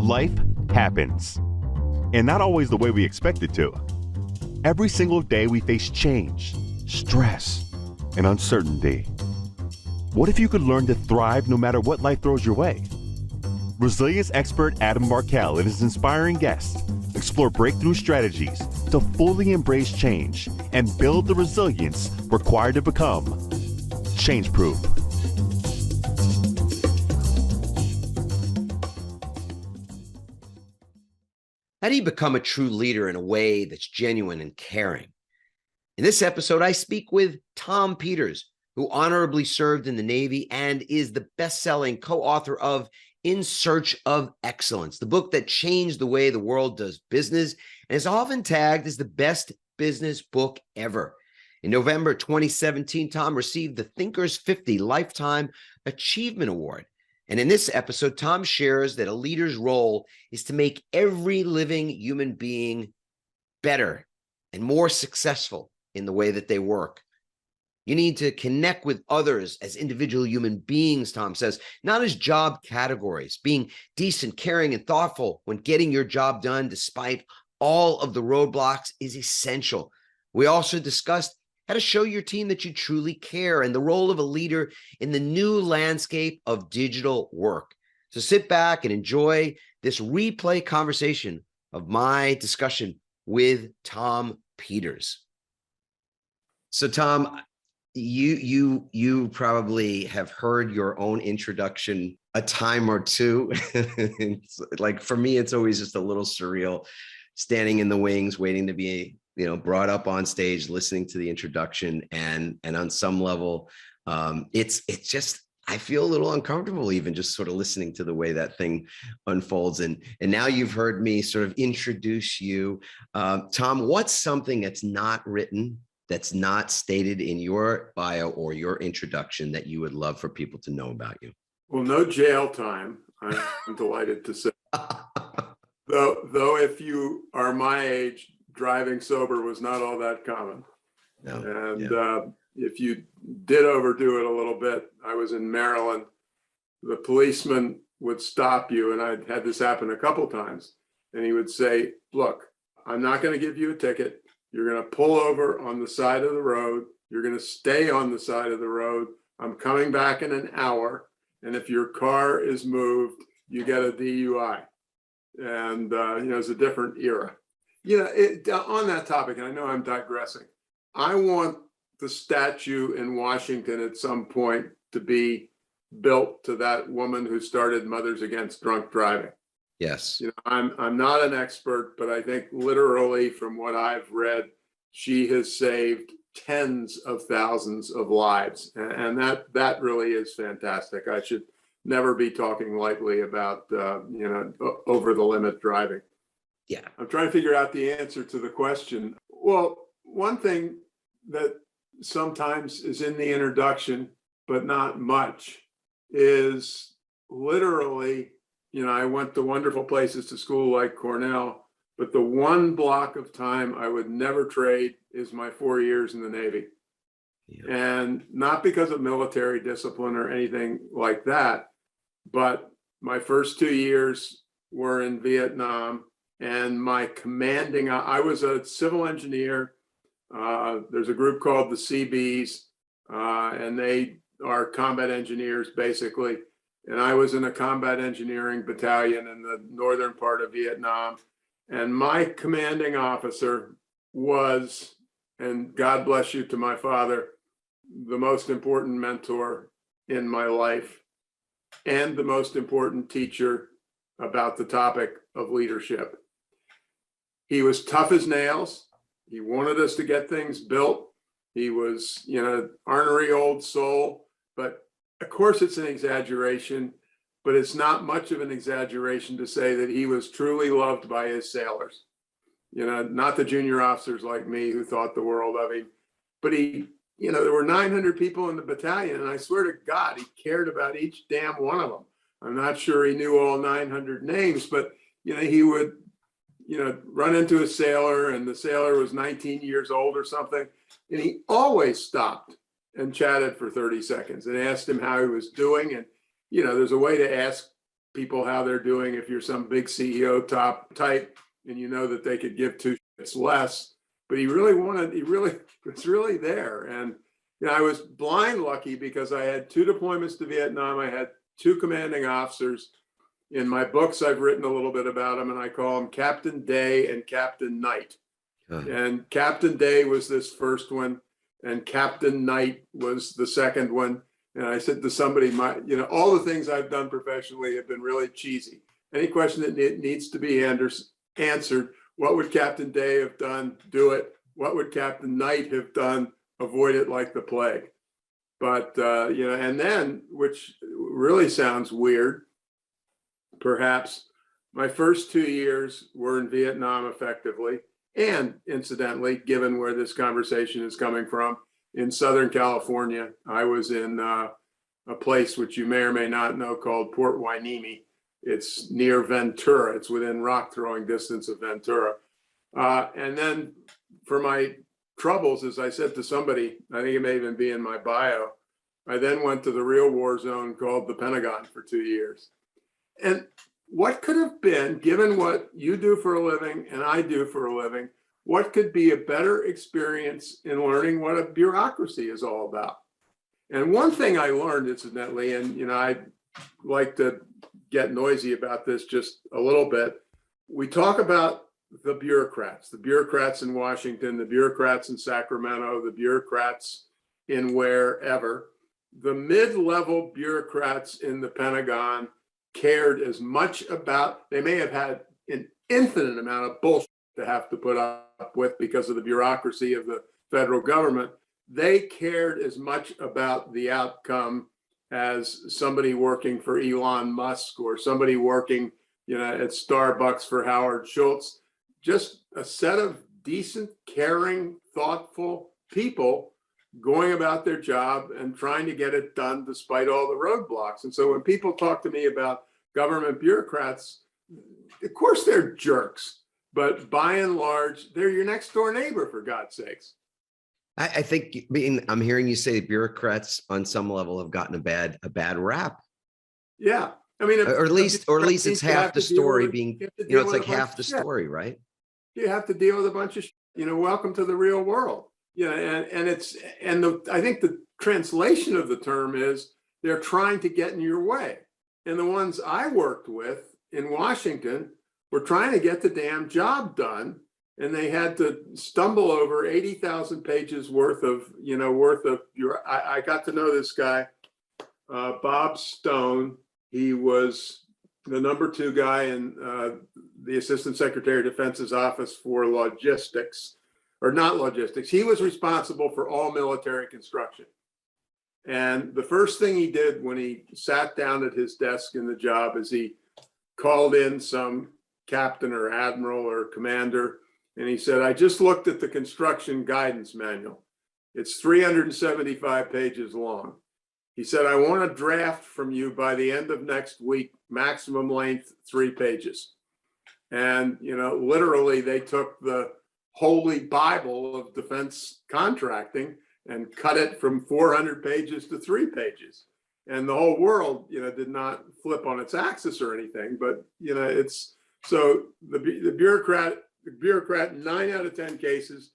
Life happens, and not always the way we expect it to. Every single day we face change, stress, and uncertainty. What if you could learn to thrive no matter what life throws your way? Resilience expert Adam Markell and his inspiring guests explore breakthrough strategies to fully embrace change and build the resilience required to become change-proof. How do you become a true leader in a way that's genuine and caring? In this episode, I speak with Tom Peters, who honorably served in the Navy and is the best-selling co-author of In Search of Excellence, the book that changed the way the world does business and is often tagged as the best business book ever. In November 2017, Tom received the Thinkers 50 Lifetime Achievement Award. And in this episode, Tom shares that a leader's role is to make every living human being better and more successful in the way that they work. You need to connect with others as individual human beings, Tom says, not as job categories. Being decent, caring, and thoughtful when getting your job done despite all of the roadblocks is essential. We also discussed how to show your team that you truly care and the role of a leader in the new landscape of digital work. So sit back and enjoy this replay conversation of my discussion with Tom Peters. So Tom, you probably have heard your own introduction a time or two. Like for me, it's always just a little surreal, standing in the wings, waiting to be brought up on stage, listening to the introduction, and on some level, it's just, I feel a little uncomfortable even just sort of listening to the way that thing unfolds. And now you've heard me sort of introduce you. Tom, what's something that's not written, that's not stated in your bio or your introduction that you would love for people to know about you? Well, no jail time, I'm delighted to say. Though if you are my age, driving sober was not all that common. No. And if you did overdo it a little bit, I was in Maryland, the policeman would stop you, and I'd had this happen a couple times, and he would say, look, I'm not going to give you a ticket. You're going to pull over on the side of the road. You're going to stay on the side of the road. I'm coming back in an hour, and if your car is moved, you get a DUI. And, it's a different era. On that topic, and I know I'm digressing, I want the statue in Washington at some point to be built to that woman who started Mothers Against Drunk Driving. Yes. I'm not an expert, but I think literally from what I've read, she has saved tens of thousands of lives. And that really is fantastic. I should never be talking lightly about, over the limit driving. Yeah. I'm trying to figure out the answer to the question. Well, one thing that sometimes is in the introduction, but not much, is literally, I went to wonderful places to school like Cornell, but the one block of time I would never trade is my 4 years in the Navy. Yeah. And not because of military discipline or anything like that, but my first 2 years were in Vietnam. And my commanding, I was a civil engineer. There's a group called the CBs, and they are combat engineers, basically. And I was in a combat engineering battalion in the northern part of Vietnam. And my commanding officer was, and God bless you to my father, the most important mentor in my life and the most important teacher about the topic of leadership. He was tough as nails. He wanted us to get things built. He was, ornery old soul, but of course it's an exaggeration, but it's not much of an exaggeration to say that he was truly loved by his sailors. Not the junior officers like me who thought the world of him, but he, there were 900 people in the battalion, and I swear to God, he cared about each damn one of them. I'm not sure he knew all 900 names, but, he would, run into a sailor, and the sailor was 19 years old or something. And he always stopped and chatted for 30 seconds and asked him how he was doing. And, there's a way to ask people how they're doing if you're some big CEO top type and you know that they could give two shits less. But he really was really there. And I was blind lucky because I had 2 deployments to Vietnam. I had 2 commanding officers. In my books, I've written a little bit about them, and I call them Captain Day and Captain Night. And Captain Day was this first one, and Captain Night was the second one. And I said to somebody, all the things I've done professionally have been really cheesy. Any question that needs to be answered, what would Captain Day have done? Do it. What would Captain Night have done? Avoid it like the plague. But, and then, which really sounds weird, perhaps, my first 2 years were in Vietnam effectively. And incidentally, given where this conversation is coming from, in Southern California, I was in a place which you may or may not know called Port Hueneme. It's near Ventura. It's within rock throwing distance of Ventura. And then for my troubles, as I said to somebody, I think it may even be in my bio, I then went to the real war zone called the Pentagon for 2 years. And what could have been, given what you do for a living and I do for a living, what could be a better experience in learning what a bureaucracy is all about? And one thing I learned, incidentally, and I like to get noisy about this just a little bit. We talk about the bureaucrats in Washington, the bureaucrats in Sacramento, the bureaucrats in wherever. The mid-level bureaucrats in the Pentagon cared as much about, they may have had an infinite amount of bullshit to have to put up with because of the bureaucracy of the federal government. They cared as much about the outcome as somebody working for Elon Musk or somebody working, at Starbucks for Howard Schultz. Just a set of decent, caring, thoughtful people going about their job and trying to get it done despite all the roadblocks. And so when people talk to me about government bureaucrats, of course they're jerks, but by and large, they're your next door neighbor, for God's sakes. I think I'm hearing you say bureaucrats on some level have gotten a bad rap. Yeah. I mean, or at least it's half the story being, it's like half the story, right? You have to deal with a bunch of, welcome to the real world. I think the translation of the term is they're trying to get in your way. And the ones I worked with in Washington were trying to get the damn job done. And they had to stumble over 80,000 pages worth of I got to know this guy, Bob Stone. He was the number 2 guy in the Assistant Secretary of Defense's office for logistics, or not logistics. He was responsible for all military construction. And the first thing he did when he sat down at his desk in the job is he called in some captain or admiral or commander. And he said, I just looked at the construction guidance manual. It's 375 pages long. He said, I want a draft from you by the end of next week, maximum length, 3 pages. And, literally they took the holy Bible of defense contracting and cut it from 400 pages to 3 pages. And the whole world, did not flip on its axis or anything, but, it's, so the bureaucrat in 9 out of 10 cases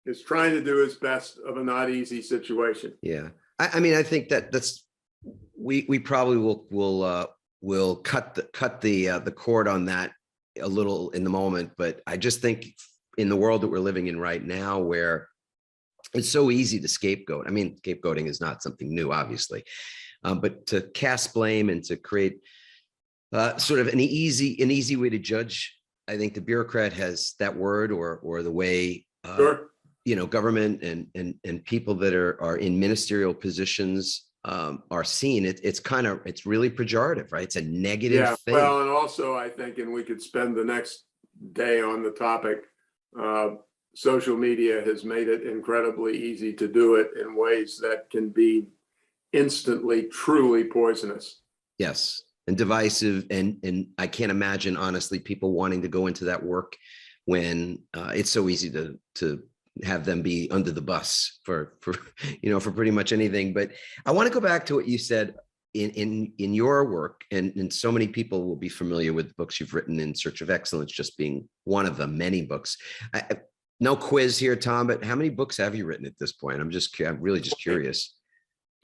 is trying to do his best of a not easy situation. Yeah. I mean, I think that's, we probably will cut the cord on that a little in the moment, but I just think in the world that we're living in right now, where it's so easy to scapegoat. I mean, scapegoating is not something new, obviously, but to cast blame and to create sort of an easy way to judge. I think the bureaucrat has that word or the way, Sure. Government and people that are in ministerial positions are seen. It's really pejorative, right? It's a negative thing. Well, and also I think, and we could spend the next day on the topic, social media has made it incredibly easy to do it in ways that can be instantly, truly poisonous. Yes. And divisive. And I can't imagine, honestly, people wanting to go into that work when it's so easy to have them be under the bus for pretty much anything. But I want to go back to what you said in your work, and so many people will be familiar with the books you've written, In Search of Excellence just being one of the many books. No quiz here, Tom, but how many books have you written at this point? I'm really just curious.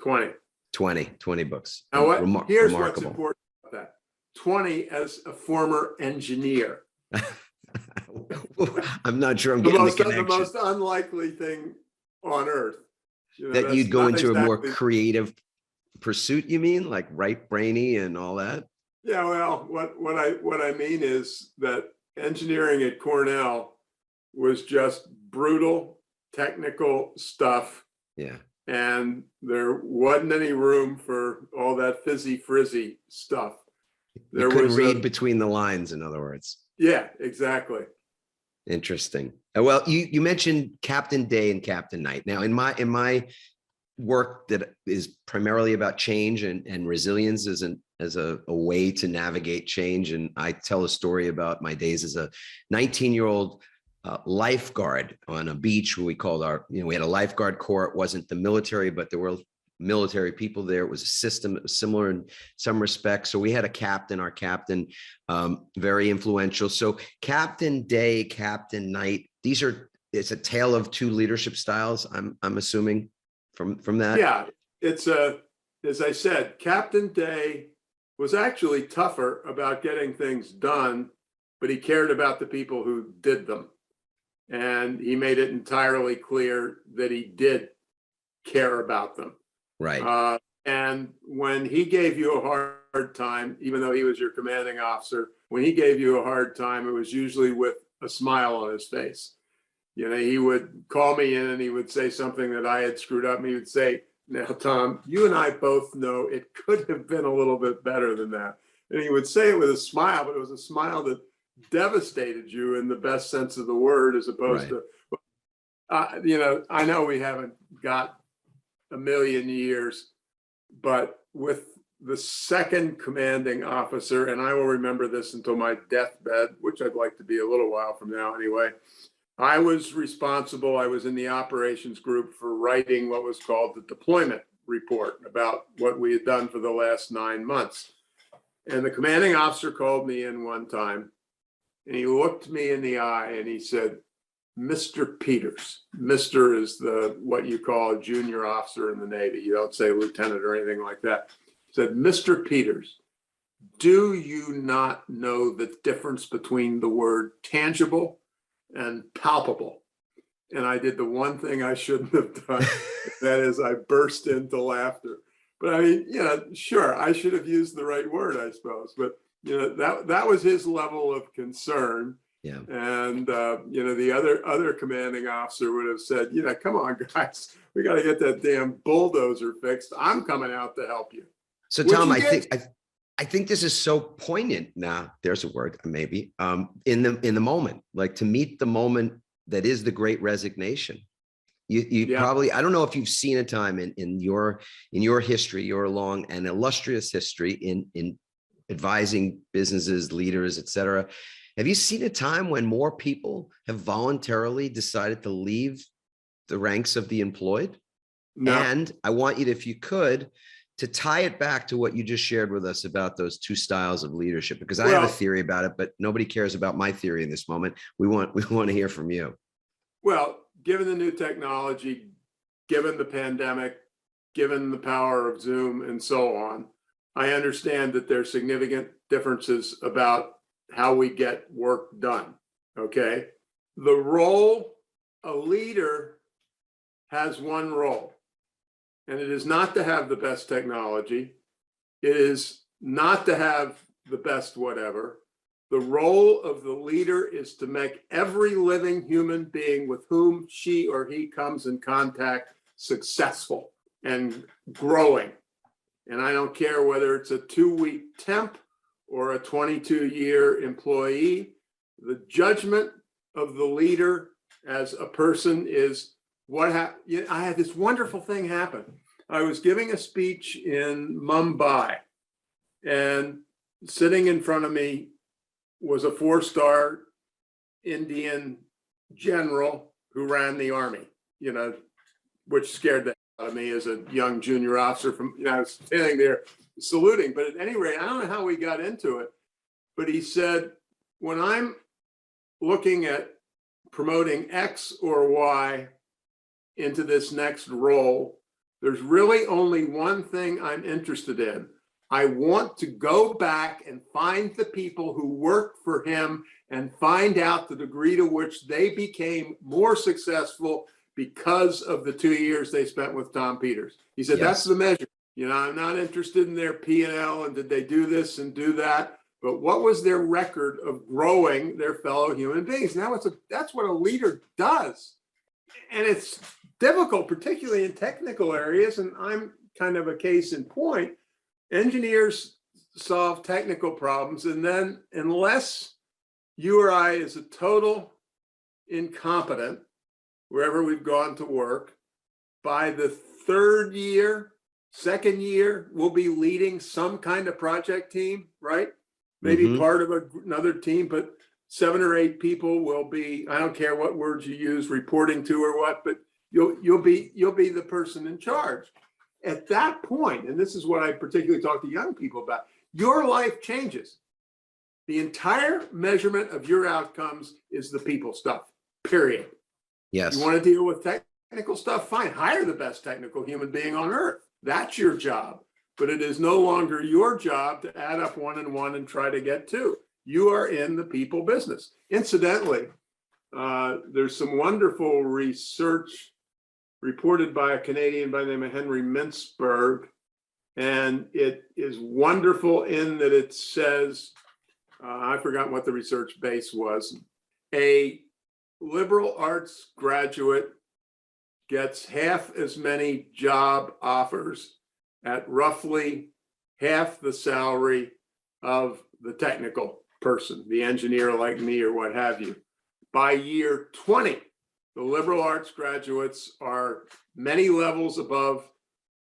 20. 20 books. Now, here's what's Remarkable. important about that. 20 as a former engineer. I'm not sure I'm getting the connection. The most unlikely thing on earth. That you'd go into a more creative pursuit, you mean? Like right brainy and all that? Yeah, well, what I mean is that engineering at Cornell was just brutal technical stuff. Yeah. And there wasn't any room for all that frizzy stuff. You couldn't read between the lines, in other words. Yeah, exactly. Interesting. Well, you mentioned Captain Day and Captain Night. Now, in my work that is primarily about change and resilience as a way to navigate change, and I tell a story about my days as a 19-year-old lifeguard on a beach where we called we had a lifeguard corps. It wasn't the military, but there were military people there. It was a system that was similar in some respects. So we had our captain, very influential. So Captain Day, Captain Night, it's a tale of two leadership styles, I'm assuming from that. Yeah, it's as I said, Captain Day was actually tougher about getting things done, but he cared about the people who did them. And he made it entirely clear that he did care about them. Right. And when he gave you a hard time, even though he was your commanding officer, when he gave you a hard time, it was usually with a smile on his face. He would call me in and he would say something that I had screwed up. And he would say, "Now, Tom, you and I both know it could have been a little bit better than that." And he would say it with a smile, but it was a smile that devastated you in the best sense of the word, as opposed to, I know we haven't got a million years, but with the second commanding officer, and I will remember this until my deathbed, which I'd like to be a little while from now anyway, I was responsible. I was in the operations group for writing what was called the deployment report about what we had done for the last 9 months. And the commanding officer called me in one time and he looked me in the eye and he said, "Mr. Peters." Mr. is what you call a junior officer in the Navy. You don't say lieutenant or anything like that. He said, "Mr. Peters, do you not know the difference between the word tangible and palpable?" And I did the one thing I shouldn't have done. That is, I burst into laughter. But I mean, sure, I should have used the right word, I suppose. But that was his level of concern. Yeah. And the other commanding officer would have said, "Come on, guys, we got to get that damn bulldozer fixed. I'm coming out to help you." So, Tom, I think this is so poignant. Now, there's a word, maybe, in the moment, like to meet the moment that is the Great Resignation. You probably, I don't know if you've seen a time in your history, your long and illustrious history in advising businesses, leaders, et cetera. Have you seen a time when more people have voluntarily decided to leave the ranks of the employed? No. And I want you to, if you could, to tie it back to what you just shared with us about those two styles of leadership, because I have a theory about it, but nobody cares about my theory in this moment. We want to hear from you. Well, given the new technology, given the pandemic, given the power of Zoom and so on, I understand that there's significant differences about how we get work done. Okay. The role, a leader has one role, and it is not to have the best technology. It is not to have the best whatever. The role of the leader is to make every living human being with whom she or he comes in contact successful and growing. And I don't care whether it's a 2-week temp or a 22-year employee. The judgment of the leader as a person is what happened. I had this wonderful thing happen. I was giving a speech in Mumbai, and sitting in front of me was a 4-star Indian general who ran the army, which scared the hell out of me as a young junior officer. I was standing there saluting. But at any rate, I don't know how we got into it, but he said, when I'm looking at promoting X or Y into this next role, there's really only one thing I'm interested in. I want to go back and find the people who worked for him and find out the degree to which they became more successful because of the 2 years they spent with Tom Peters. He said, that's the measure. You know, I'm not interested in their P&L and did they do this and do that, but what was their record of growing their fellow human beings? Now that's what a leader does. And it's difficult, particularly in technical areas. And I'm kind of a case in point. Engineers solve technical problems. And then unless you or I is a total incompetent, wherever we've gone to work, by the third year, second year, we'll be leading some kind of project team, right? Maybe part of another team, but 7 or 8 people will be, I don't care what words you use, reporting to or what, but you'll be the person in charge. At that point, and this is what I particularly talk to young people about, your life changes. The entire measurement of your outcomes is the people stuff, period. Yes. You want to deal with technical stuff? Fine. Hire the best technical human being on earth. That's your job. But it is no longer your job to add up 1 and 1 and try to get 2. You are in the people business. Incidentally, there's some wonderful research reported by a Canadian by the name of Henry Mintzberg. And it is wonderful in that it says, I forgot what the research base was, a liberal arts graduate gets half as many job offers at roughly half the salary of the technical person, the engineer like me or what have you. By year 20, the liberal arts graduates are many levels above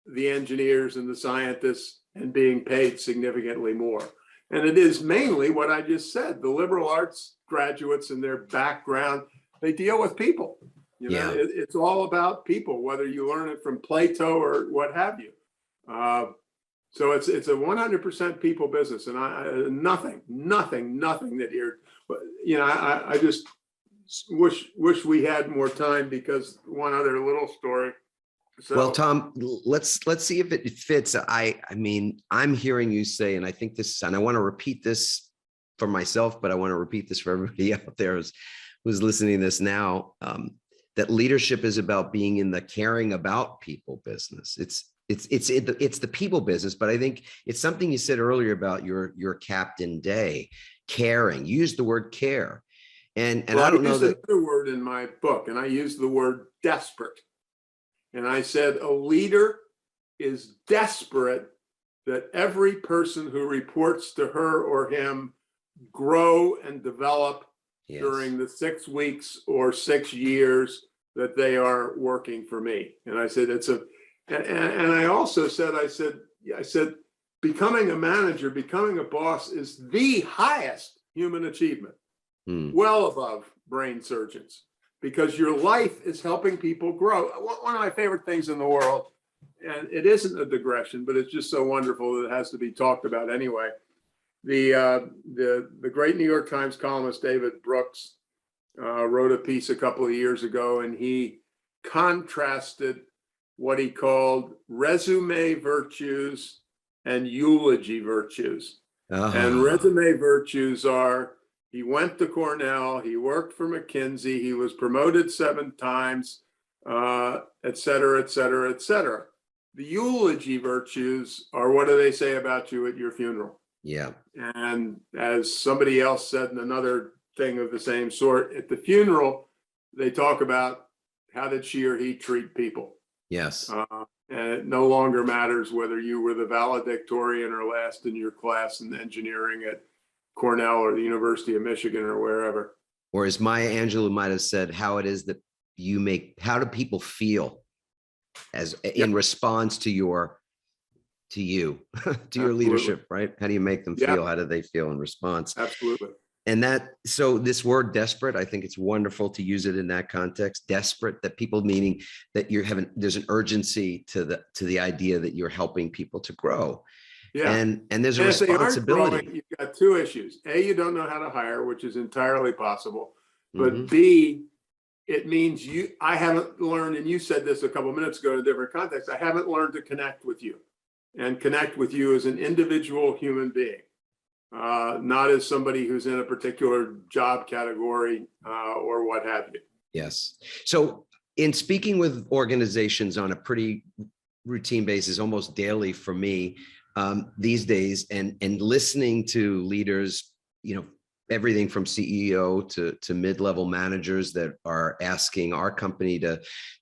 the engineers and the scientists and being paid significantly more. And it is mainly what I just said. The liberal arts graduates and their background, they deal with people. You know, it's all about people, whether you learn it from Plato or what have you. So it's a 100% people business, and nothing that you're, you know, I just wish we had more time, because one other little story. So, well, Tom, let's see if it fits. I mean, I'm hearing you say, and I think this, and I want to repeat this for myself, but I want to repeat this for everybody out there who's listening to this now, that leadership is about being in the caring about people business. It's the people business, but I think it's something you said earlier about your Captain Day, caring. You used the word care, and well, I don't know that another word in my book, and I used the word desperate. And I said, a leader is desperate that every person who reports to her or him grow and develop during the 6 weeks or 6 years that they are working for me. And I said, and I also said, I said, becoming a manager, becoming a boss is the highest human achievement, well above brain surgeons. Because your life is helping people grow. One of my favorite things in the world, and it isn't a digression, but it's just so wonderful that it has to be talked about anyway. The great New York Times columnist David Brooks wrote a piece a couple of years ago, and he contrasted what he called resume virtues and eulogy virtues. And resume virtues are, he went to Cornell, he worked for McKinsey, he was promoted 7 times, et cetera, et cetera, et cetera. The eulogy virtues are, what do they say about you at your funeral? Yeah. And as somebody else said in another thing of the same sort, at the funeral, they talk about how did she or he treat people. Yes. And it no longer matters whether you were the valedictorian or last in your class in engineering at Cornell or the University of Michigan or wherever. Or as Maya Angelou might have said, how it is that how do people feel as in response to your your leadership, right? How do you make them feel? How do they feel in response? Absolutely. And so this word desperate, I think it's wonderful to use it in that context. Desperate, that people, meaning that there's an urgency to the idea that you're helping people to grow. Yeah. and there's a And if they aren't responsibility. growing, you've got two issues. A, you don't know how to hire, which is entirely possible. But Mhm. B, it means I haven't learned, and you said this a couple of minutes ago in a different context, I haven't learned to connect with you and connect with you as an individual human being, not as somebody who's in a particular job category or what have you. Yes. So in speaking with organizations on a pretty routine basis, almost daily for me these days, and listening to leaders, everything from CEO to mid-level managers that are asking our company to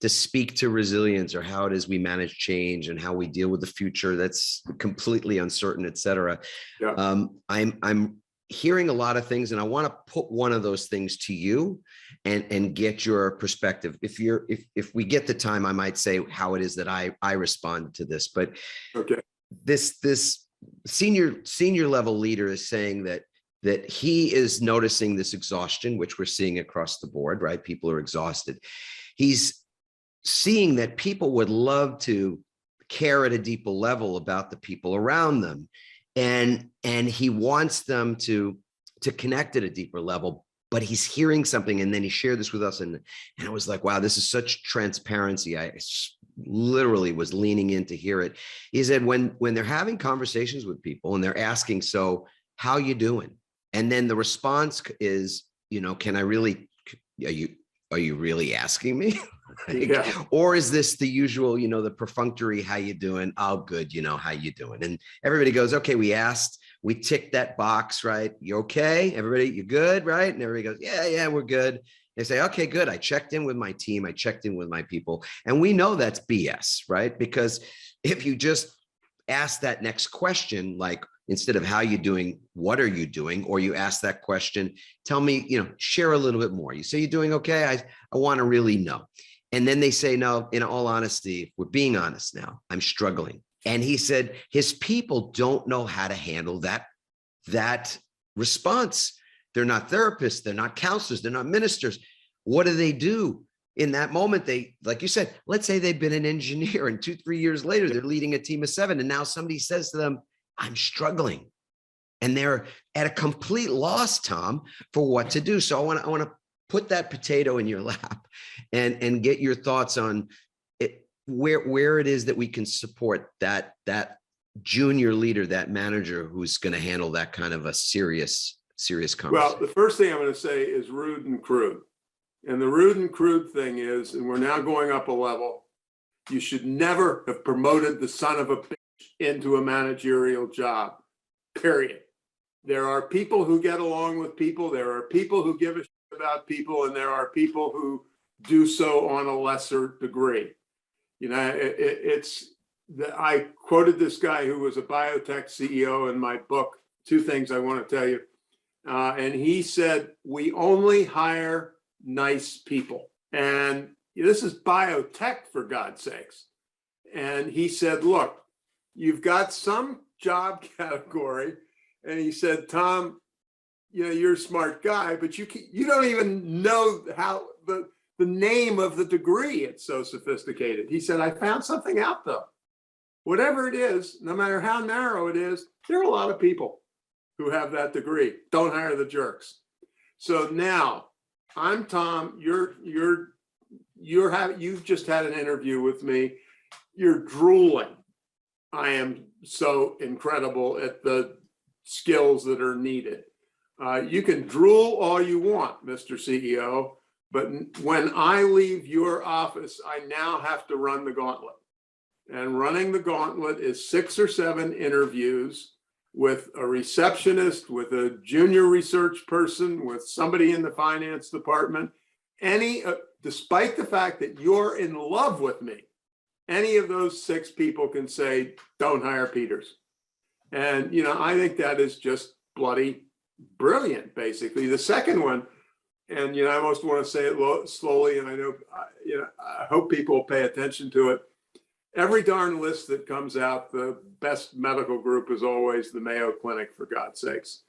speak to resilience, or how it is we manage change and how we deal with the future that's completely uncertain, et cetera. Yeah. I'm hearing a lot of things, and I want to put one of those things to you and get your perspective. If we get the time, I might say how it is that I respond to this. But Okay. This senior level leader is saying that he is noticing this exhaustion, which we're seeing across the board, right? People are exhausted. He's seeing that people would love to care at a deeper level about the people around them. And he wants them to connect at a deeper level, but he's hearing something. And then he shared this with us. And it was like, wow, this is such transparency. I literally was leaning in to hear it. He said, when they're having conversations with people and they're asking, so how you doing? And then the response is, can I really, are you really asking me? Yeah. Or is this the usual, the perfunctory, how you doing? Oh, good. How you doing? And everybody goes, okay, we asked, we ticked that box, right? You okay? Everybody, you good, right? And everybody goes, yeah, we're good. They say, okay, good. I checked in with my team. I checked in with my people. And we know that's BS, right? Because if you just ask that next question, like, instead of how you doing, what are you doing? Or you ask that question, tell me, share a little bit more. You say you're doing okay. I want to really know. And then they say, no, in all honesty, we're being honest now, I'm struggling. And he said his people don't know how to handle that response. They're not therapists. They're not counselors. They're not ministers. What do? In that moment, they, like you said, let's say they've been an engineer, and 2-3 years later, they're leading a team of 7. And now somebody says to them, I'm struggling. And they're at a complete loss, Tom, for what to do. So I want to put that potato in your lap and get your thoughts on it, where it is that we can support that junior leader, that manager who's going to handle that kind of a serious conversation. Well, the first thing I'm going to say is rude and crude. And the rude and crude thing is, and we're now going up a level, you should never have promoted the son of a bitch into a managerial job, period. There are people who get along with people. There are people who give a shit about people, and there are people who do so on a lesser degree. I quoted this guy who was a biotech CEO in my book, Two Things I Want to Tell You. And he said, we only hire nice people. And this is biotech, for God's sakes. And he said, look, you've got some job category. And he said, Tom, you're a smart guy, but you don't even know how the name of the degree. It's so sophisticated. He said, I found something out though. Whatever it is, no matter how narrow it is, there are a lot of people who have that degree. Don't hire the jerks. So now I'm Tom, you've just had an interview with me. You're drooling. I am so incredible at the skills that are needed. You can drool all you want, Mr. CEO, but when I leave your office, I now have to run the gauntlet. And running the gauntlet is 6 or 7 interviews with a receptionist, with a junior research person, with somebody in the finance department. Despite the fact that you're in love with me, any of those 6 people can say, don't hire Peters. And, I think that is just bloody brilliant, basically. The second one, and, I almost want to say it slowly, and I know, I hope people pay attention to it. Every darn list that comes out, the best medical group is always the Mayo Clinic, for God's sakes.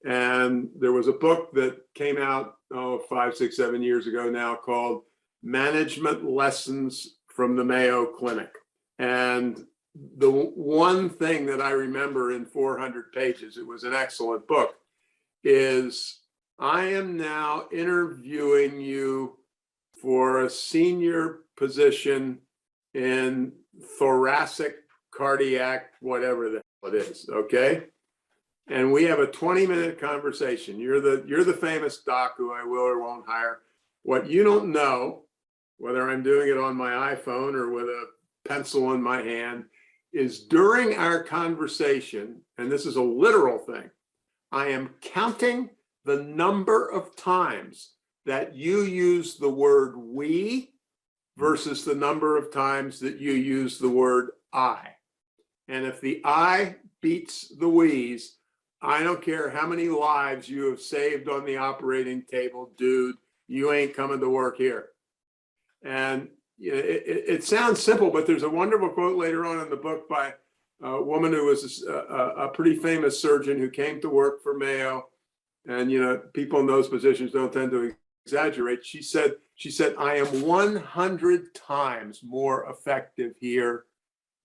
And there was a book that came out 5, 6, 7 years ago now called Management Lessons from the Mayo Clinic. And the one thing that I remember in 400 pages, it was an excellent book, is I am now interviewing you for a senior position in thoracic, cardiac, whatever the hell it is. Okay. And we have a 20-minute conversation. You're the famous doc who I will or won't hire. What you don't know, whether I'm doing it on my iPhone or with a pencil in my hand, is during our conversation, and this is a literal thing, I am counting the number of times that you use the word we versus the number of times that you use the word I. And if the I beats the we's, I don't care how many lives you have saved on the operating table, dude, you ain't coming to work here. And it sounds simple, but there's a wonderful quote later on in the book by a woman who was a pretty famous surgeon who came to work for Mayo. And, people in those positions don't tend to exaggerate. She said, I am 100 times more effective here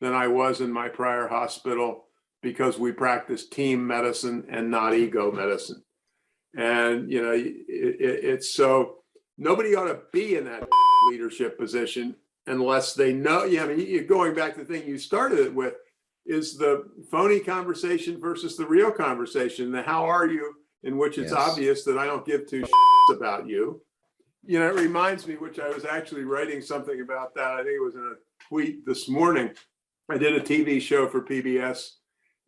than I was in my prior hospital because we practice team medicine and not ego medicine. And, it's so nobody ought to be in that leadership position unless they know. Yeah, I mean, going back to the thing you started it with is the phony conversation versus the real conversation. The how are you, in which it's obvious that I don't give two shits about you. It reminds me, which I was actually writing something about that. I think it was in a tweet this morning. I did a TV show for PBS,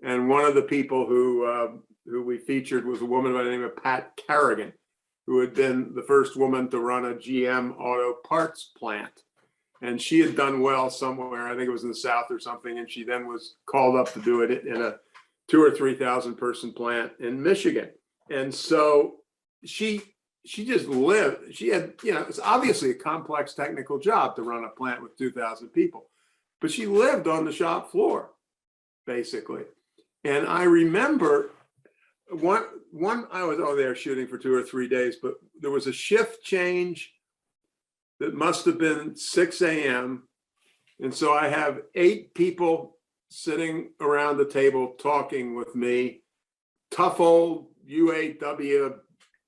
and one of the people who we featured was a woman by the name of Pat Kerrigan, who had been the first woman to run a GM auto parts plant. And she had done well somewhere, I think it was in the South or something, and she then was called up to do it in a 2,000 or 3,000 person plant in Michigan. And so she just lived, she had, it's obviously a complex technical job to run a plant with 2,000 people, but she lived on the shop floor, basically. And I remember one I was there shooting for 2 or 3 days, but there was a shift change that must have been 6 a.m. And so I have 8 people sitting around the table talking with me, tough old UAW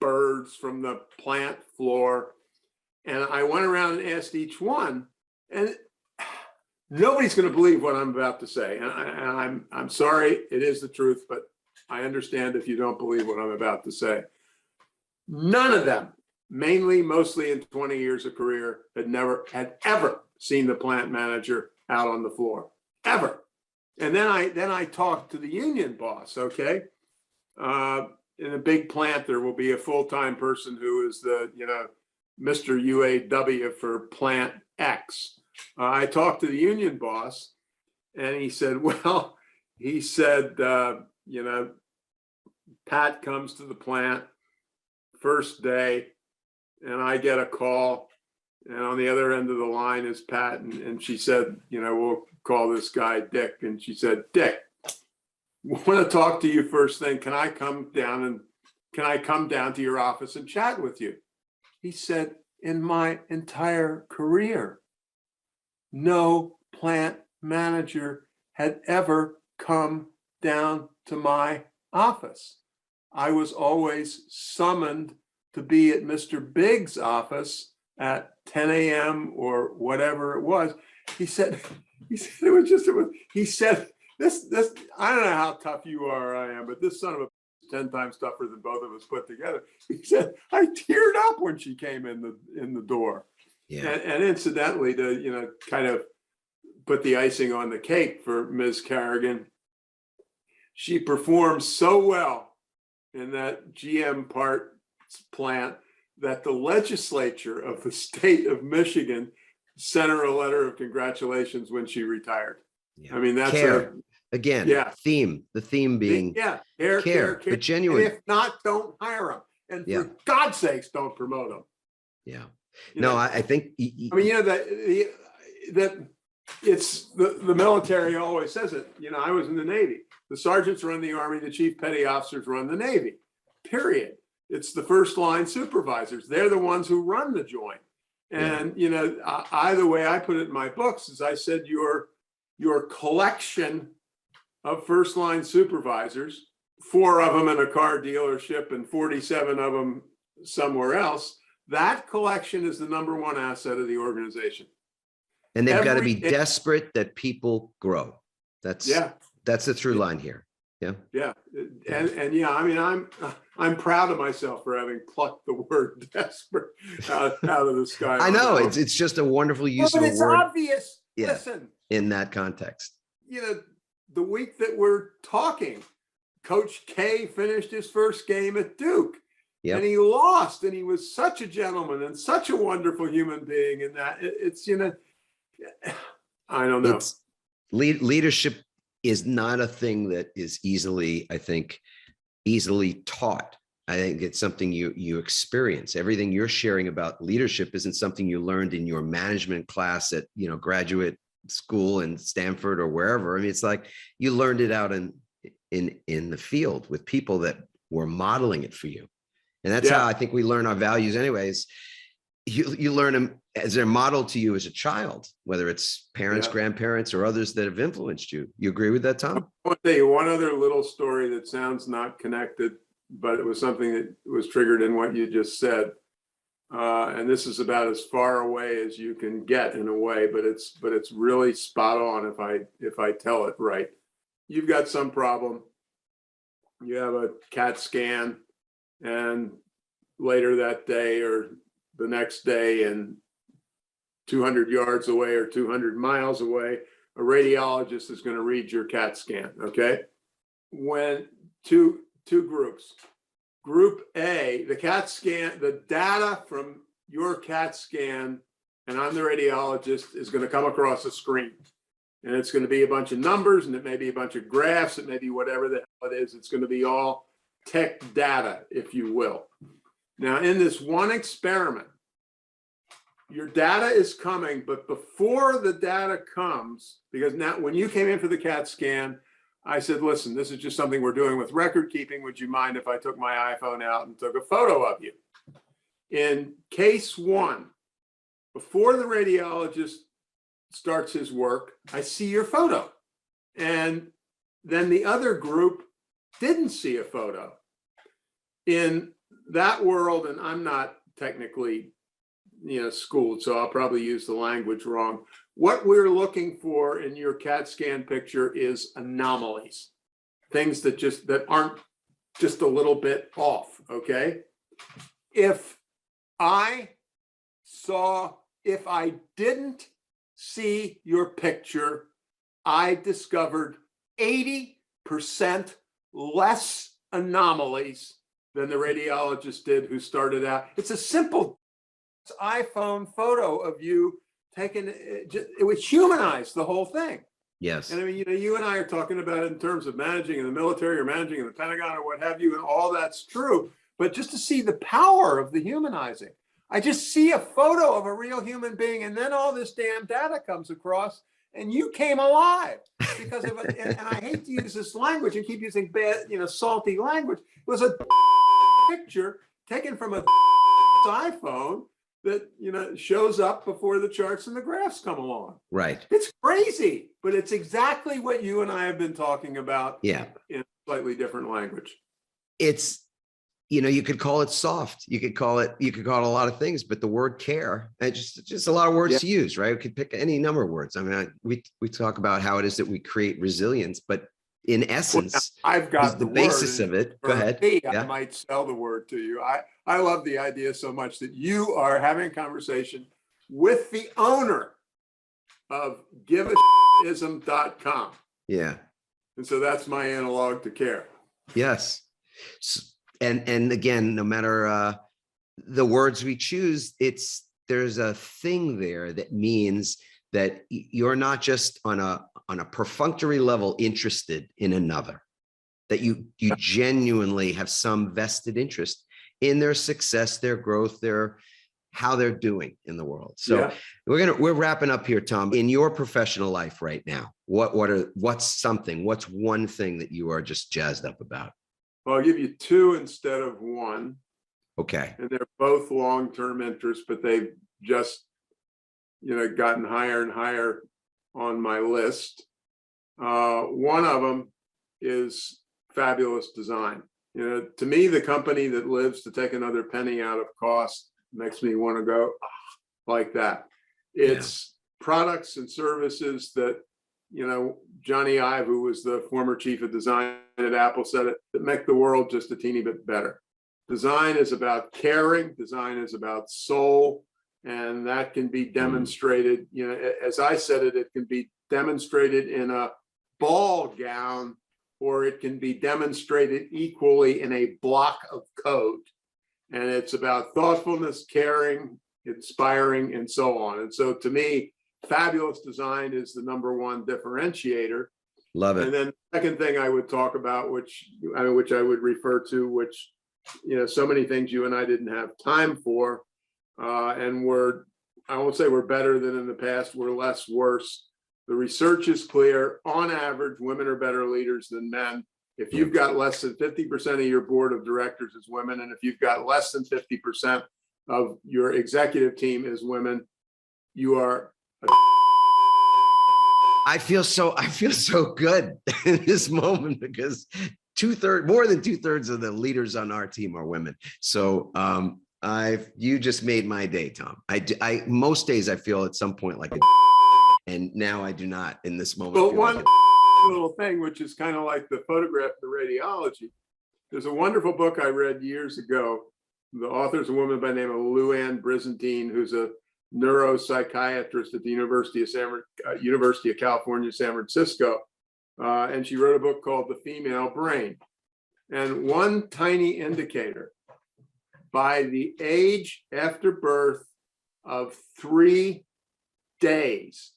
birds from the plant floor. And I went around and asked each one, and nobody's going to believe what I'm about to say. And I'm sorry, it is the truth, but I understand if you don't believe what I'm about to say. None of them, mostly in 20 years of career, had ever seen the plant manager out on the floor, ever. And then I talked to the union boss. Okay, in a big plant, there will be a full-time person who is the Mr. UAW for plant X. I talked to the union boss, and he said, Pat comes to the plant first day, and I get a call, and on the other end of the line is Pat, and she said, we'll call this guy Dick. And she said, Dick, we want to talk to you first thing. Can I come down to your office and chat with you? He said, in my entire career, no plant manager had ever come down to my office. I was always summoned to be at Mr. Big's office at 10 a.m. or whatever it was. He said, this, I don't know how tough you are or I am, but this son of a 10 times tougher than both of us put together. He said, I teared up when she came in the door. Yeah. And incidentally, to, kind of put the icing on the cake for Ms. Kerrigan, she performed so well in that GM parts plant that the legislature of the state of Michigan sent her a letter of congratulations when she retired. Yeah. I mean, that's care. Again, the theme being care, but genuine. And if not, don't hire them. And for God's sakes, don't promote them. Yeah. I think. That it's the military always says it. I was in the Navy. The sergeants run the Army. The chief petty officers run the Navy. Period. It's the first line supervisors. They're the ones who run the joint. And the way I put it in my books is I said, your your collection of first line supervisors, 4 of them in a car dealership and 47 of them somewhere else, that collection is the number one asset of the organization. And they've got to be desperate that people grow. That's the through line here. Yeah. Yeah. And yeah, I mean, I'm proud of myself for having plucked the word desperate out of the sky. I know it's just a wonderful use of a word. It's obvious. Yeah, listen, in that context. You know, the week that we're talking, Coach K finished his first game at Duke. Yep. And he lost, and he was such a gentleman and such a wonderful human being. And that it's, you know, I don't know. Leadership is not a thing that is easily taught. I think it's something you experience. Everything you're sharing about leadership isn't something you learned in your management class at, you know, graduate school in Stanford or wherever. I mean, it's like you learned it out in the field with people that were modeling it for you. And that's how I think we learn our values anyways. You learn them as they're modeled to you as a child, whether it's parents, grandparents, or others that have influenced you. You agree with that, Tom? I'll tell you one other little story that sounds not connected, but it was something that was triggered in what you just said. And this is about as far away as you can get in a way, but it's really spot on if I tell it right. You've got some problem. You have a CAT scan, and later that day or the next day, and 200 yards away or 200 miles away, a radiologist is going to read your CAT scan. Okay. When two groups, group A, the CAT scan, the data from your CAT scan, and I'm the radiologist, is going to come across a screen. And it's going to be a bunch of numbers, and it may be a bunch of graphs, it may be whatever the hell it is. It's going to be all tech data, if you will. Now, in this one experiment, your data is coming, but before the data comes, because now when you came in for the CAT scan, I said, listen, this is just something we're doing with record keeping. Would you mind if I took my iPhone out and took a photo of you? In case one, before the radiologist starts his work, I see your photo. And then the other group didn't see a photo. In that world, and I'm not technically, schooled, so I'll probably use the language wrong. What we're looking for in your CAT scan picture is anomalies, things that aren't just a little bit off. Okay. If I didn't see your picture, I discovered 80% less anomalies than the radiologist did who started out. It's a simple iPhone photo of you taken. It would humanize the whole thing. Yes. And I mean, you and I are talking about it in terms of managing in the military or managing in the Pentagon or what have you, and all that's true. But just to see the power of the humanizing, I just see a photo of a real human being, and then all this damn data comes across, and you came alive because of it. And I hate to use this language and keep using bad, salty language. It was a picture taken from a iPhone that shows up before the charts and the graphs come along. Right. It's crazy, but it's exactly what you and I have been talking about. Yeah. In slightly different language. It's, you could call it soft. You could call it a lot of things, but the word care, just a lot of words to use, right? We could pick any number of words. I mean, we talk about how it is that we create resilience, but in essence, I've got the basis of it. Go ahead. I might sell the word to you. I love the idea so much that you are having a conversation with the owner of giveashism.com. Yeah. And so that's my analog to care. Yes. And again, no matter the words we choose, there's a thing there that means that you're not just on a perfunctory level interested in another, that you genuinely have some vested interest in their success, their growth, how they're doing in the world. So we're wrapping up here, Tom. In your professional life right now, what's one thing that you are just jazzed up about? Well, I'll give you two instead of one. Okay. And they're both long-term interests, but they've just, gotten higher and higher on my list. One of them is fabulous design. You know, to me, the company that lives to take another penny out of cost makes me want to go like that. It's products and services that, you know, Johnny Ive, who was the former chief of design at Apple, said it, that make the world just a teeny bit better. Design is about caring. Design is about soul. And that can be demonstrated, you know, as I said it, it can be demonstrated in a ball gown, or it can be demonstrated equally in a block of code. And it's about thoughtfulness, caring, inspiring, and so on. And so to me, fabulous design is the number one differentiator. Love it. And then the second thing I would talk about, which I would refer to, which, you know, so many things you and I didn't have time for, and I won't say we're better than in the past, we're less worse. The research is clear. On average, women are better leaders than men. If you've got less than 50% of your board of directors as women, and if you've got less than 50% of your executive team as women, you are I feel so good in this moment because more than 2/3 of the leaders on our team are women. So you just made my day, Tom. I most days I feel at some point like and now I do not in this moment. But one little thing, which is kind of like the photograph, the radiology. There's a wonderful book I read years ago. The author is a woman by the name of Luann Brizantine, who's a neuropsychiatrist at the University of California, San Francisco. And she wrote a book called The Female Brain. And one tiny indicator, by the age after birth of 3 days,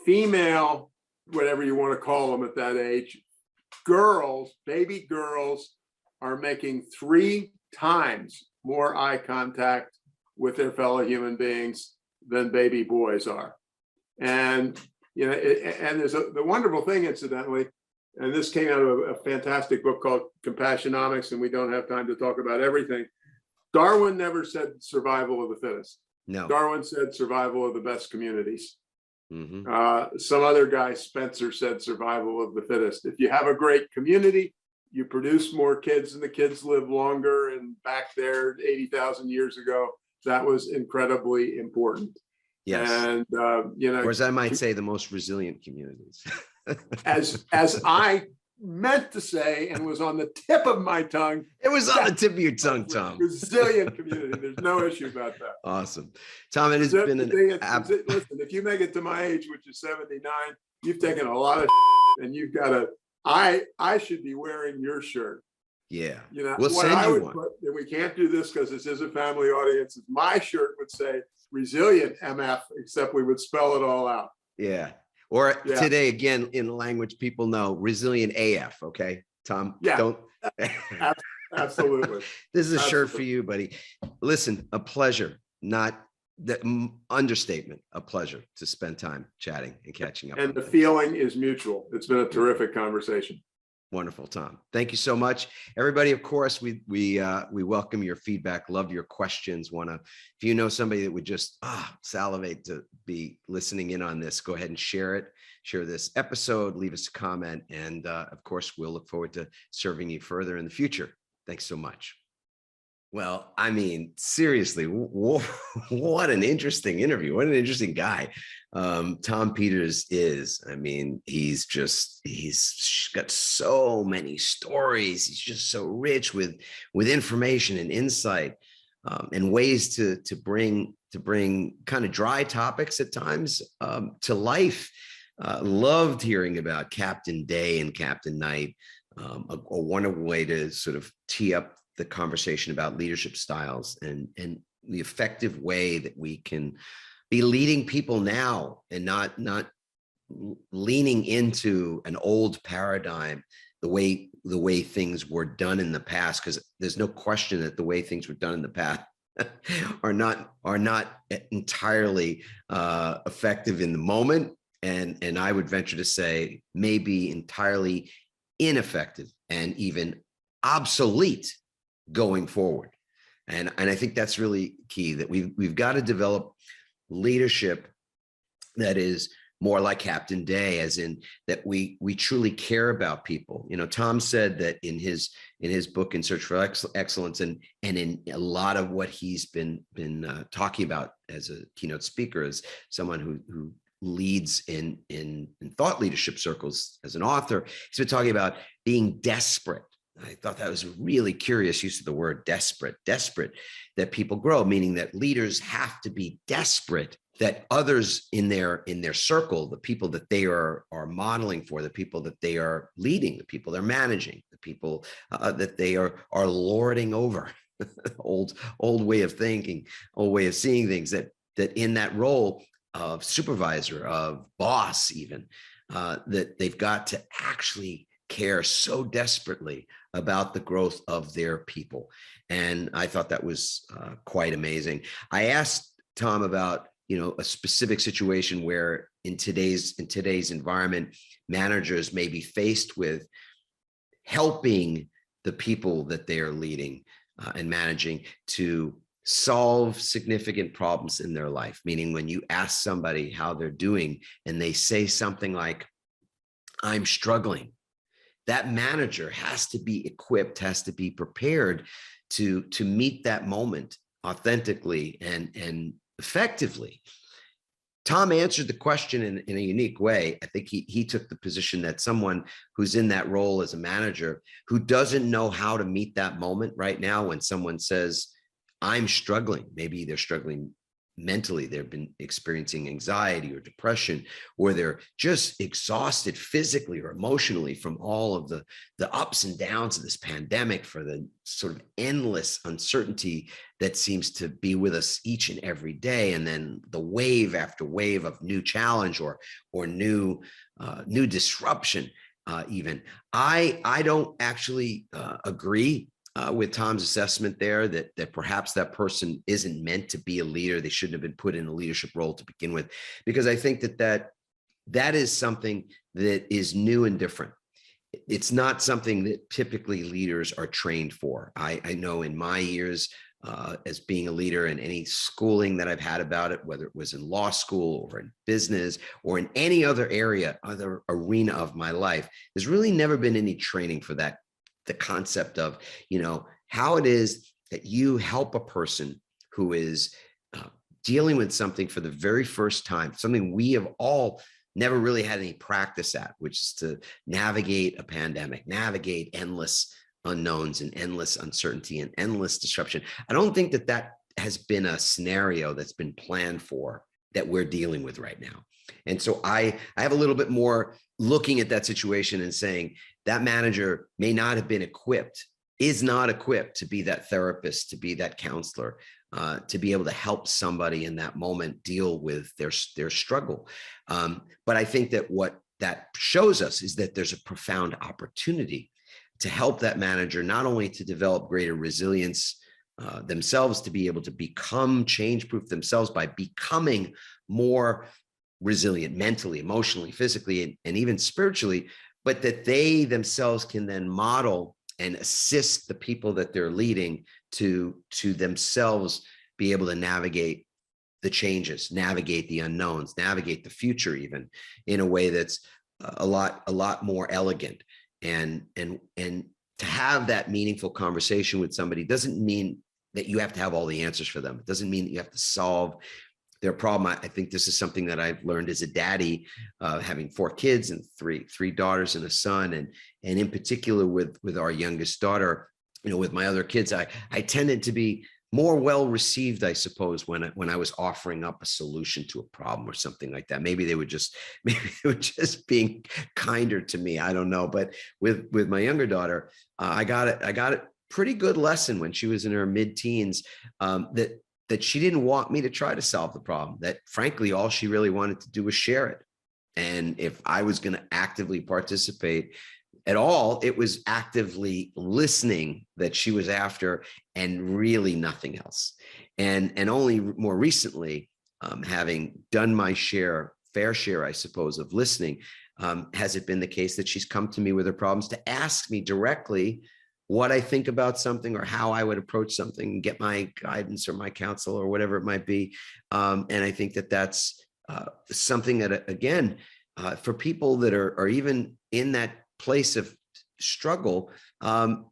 female, whatever you want to call them at that age, girls, baby girls, are making 3 times more eye contact with their fellow human beings than baby boys are. And, you know, and there's the wonderful thing, incidentally, and this came out of a fantastic book called Compassionomics, and we don't have time to talk about everything. Darwin never said survival of the fittest. No. Darwin said survival of the best communities. Mm-hmm. Some other guy, Spencer, said survival of the fittest. If you have a great community, you produce more kids and the kids live longer. And back there 80,000 years ago, that was incredibly important. Yes. And, you know, or as I might say, the most resilient communities. as I meant to say and was on the tip of my tongue. It was on the tip of your tongue, Tom. Resilient community. There's no issue about that. Awesome. Tom, it has been an listen, if you make it to my age, which is 79, you've taken a lot of and you've got I should be wearing your shirt. Yeah. You know, we'll send you one. And we can't do this because this is a family audience. My shirt would say resilient MF, except we would spell it all out. Yeah. Or today, again, in language people know, resilient AF. Okay, Tom? Yeah. Don't. Absolutely. This is a shirt for you, buddy. Listen, a pleasure, not the understatement, a pleasure to spend time chatting and catching up. And the feeling is mutual. It's been a terrific conversation. Wonderful, Tom. Thank you so much, everybody. Of course, we welcome your feedback. Love your questions. If you know somebody that would just salivate to be listening in on this, go ahead and share it. Share this episode. Leave us a comment, and of course, we'll look forward to serving you further in the future. Thanks so much. Well, I mean, seriously, what an interesting interview. What an interesting guy. Tom Peters is, I mean, he's got so many stories. He's just so rich with information and insight, and ways to bring kind of dry topics at times to life. Loved hearing about Captain Day and Captain Night. A wonderful way to sort of tee up the conversation about leadership styles and the effective way that we can be leading people now and not leaning into an old paradigm, the way things were done in the past, because there's no question that the way things were done in the past are not entirely effective in the moment, and I would venture to say maybe entirely ineffective and even obsolete going forward. And I think that's really key, that we've got to develop leadership that is more like Captain Day, as in that we truly care about people. You know, Tom said that in his book In Search for Excellence, and in a lot of what he's been talking about as a keynote speaker, as someone who leads in thought leadership circles as an author, he's been talking about being desperate. I thought that was a really curious use of the word desperate, that people grow, meaning that leaders have to be desperate that others in their circle, the people that they are modeling for, the people that they are leading, the people they're managing, the people that they are lording over, old way of thinking, old way of seeing things, that in that role of supervisor, of boss even, that they've got to actually care so desperately about the growth of their people. And I thought that was quite amazing. I asked Tom about, you know, a specific situation where in today's environment, managers may be faced with helping the people that they are leading and managing to solve significant problems in their life. Meaning, when you ask somebody how they're doing and they say something like, "I'm struggling," that manager has to be equipped, has to be prepared to meet that moment authentically and effectively. Tom answered the question in a unique way. I think he took the position that someone who's in that role as a manager, who doesn't know how to meet that moment right now when someone says, "I'm struggling," maybe they're struggling mentally, they've been experiencing anxiety or depression, or they're just exhausted physically or emotionally from all of the ups and downs of this pandemic, for the sort of endless uncertainty that seems to be with us each and every day, and then the wave after wave of new challenge or new disruption. Even I don't actually agree with Tom's assessment there that perhaps that person isn't meant to be a leader. They shouldn't have been put in a leadership role to begin with, because I think that is something that is new and different. It's not something that typically leaders are trained for. I know in my years as being a leader, and any schooling that I've had about it, whether it was in law school or in business or in any other arena of my life, there's really never been any training for that. The concept of, you know, how it is that you help a person who is dealing with something for the very first time, something we have all never really had any practice at, which is to navigate a pandemic, navigate endless unknowns and endless uncertainty and endless disruption. I don't think that has been a scenario that's been planned for, that we're dealing with right now. And so I have a little bit more looking at that situation and saying that manager may not have been equipped, is not equipped to be that therapist, to be that counselor, to be able to help somebody in that moment deal with their struggle. But I think that what that shows us is that there's a profound opportunity to help that manager not only to develop greater resilience themselves, to be able to become change-proof themselves by becoming more resilient mentally, emotionally, physically, and even spiritually, but that they themselves can then model and assist the people that they're leading to themselves be able to navigate the changes, navigate the unknowns, navigate the future, even in a way that's a lot more elegant. And to have that meaningful conversation with somebody doesn't mean that you have to have all the answers for them. It doesn't mean that you have to solve their problem. I think this is something that I've learned as a daddy, having 4 kids and three daughters and a son, and in particular with our youngest daughter. You know, with my other kids, I tended to be more well received, I suppose, when I was offering up a solution to a problem or something like that. Maybe they were just being kinder to me. I don't know. But with my younger daughter, I got a pretty good lesson when she was in her mid-teens, that she didn't want me to try to solve the problem, that frankly, all she really wanted to do was share it. And if I was going to actively participate at all, it was actively listening that she was after, and really nothing else. And only more recently, having done my fair share, I suppose, of listening, has it been the case that she's come to me with her problems to ask me directly what I think about something or how I would approach something and get my guidance or my counsel or whatever it might be. And I think that that's something that, again, for people that are even in that place of struggle,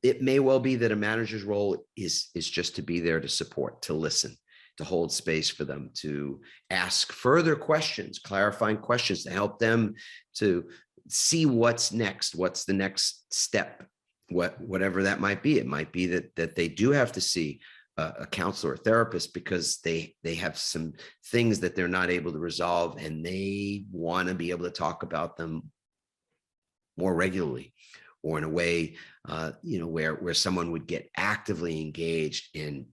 it may well be that a manager's role is just to be there to support, to listen, to hold space for them, to ask further questions, clarifying questions, to help them to see what's next, what's the next step, whatever that might be. It might be that they do have to see a counselor or therapist because they have some things that they're not able to resolve, and they want to be able to talk about them more regularly, or in a way, where someone would get actively engaged in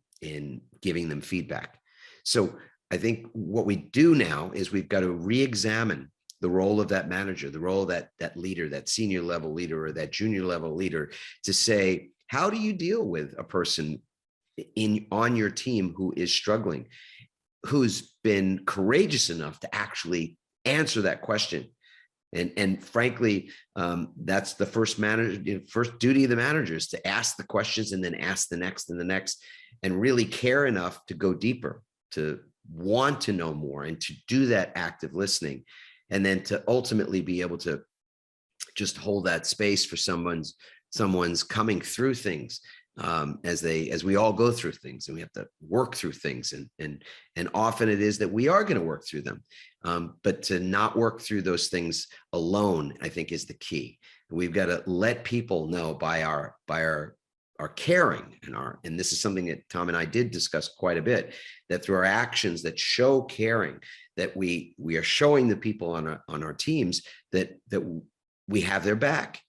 giving them feedback. So I think what we do now is we've got to re-examine the role of that manager, the role of that leader, that senior level leader or that junior level leader, to say, how do you deal with a person on your team who is struggling, who's been courageous enough to actually answer that question? And frankly, that's the first duty of the manager, is to ask the questions and then ask the next and the next, and really care enough to go deeper, to want to know more, and to do that active listening, and then to ultimately be able to just hold that space for someone's coming through things, as we all go through things, and we have to work through things, and often it is that we are going to work through them, but to not work through those things alone, I think, is the key. We've got to let people know by our caring, and this is something that Tom and I did discuss quite a bit, that through our actions that show caring, that we are showing the people on our teams that we have their back,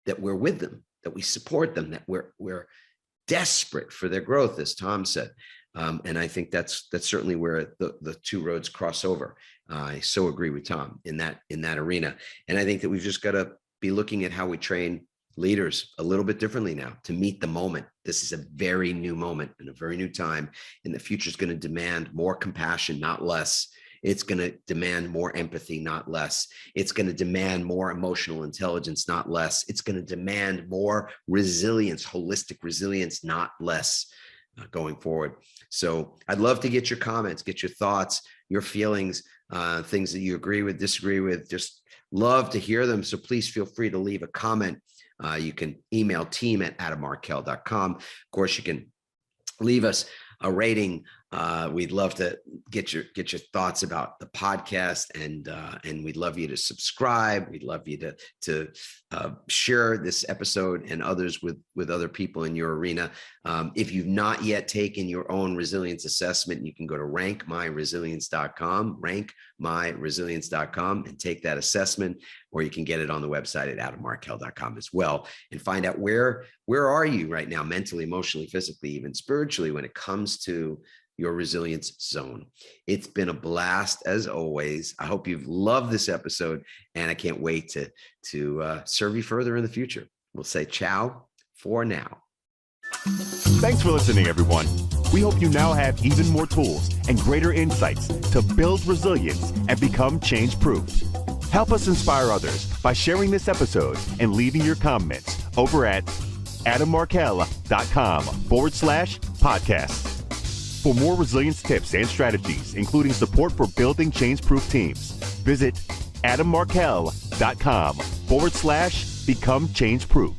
that we're with them, that we support them, that we're desperate for their growth, as Tom said. And I think that's certainly where the two roads cross over. I so agree with Tom in that arena. And I think that we've just got to be looking at how we train leaders a little bit differently now to meet the moment. This is a very new moment and a very new time, and the future is going to demand more compassion, not less. It's going to demand more empathy, not less. It's going to demand more emotional intelligence, not less. It's going to demand more resilience, holistic resilience, not less, going forward. So I'd love to get your comments, get your thoughts, your feelings, things that you agree with, disagree with. Just love to hear them. So please feel free to leave a comment. You can email team@adammarkel.com. Of course, you can leave us a rating. We'd love to get your thoughts about the podcast, and we'd love you to subscribe. We'd love you to share this episode and others with other people in your arena. If you've not yet taken your own resilience assessment, you can go to rankmyresilience.com, rankmyresilience.com, and take that assessment, or you can get it on the website at adammarkel.com as well, and find out where are you right now, mentally, emotionally, physically, even spiritually, when it comes to your resilience zone. It's been a blast as always. I hope you've loved this episode, and I can't wait to serve you further in the future. We'll say ciao for now. Thanks for listening, everyone. We hope you now have even more tools and greater insights to build resilience and become change-proof. Help us inspire others by sharing this episode and leaving your comments over at adammarkel.com/podcast. For more resilience tips and strategies, including support for building change-proof teams, visit adammarkel.com/become change-proof.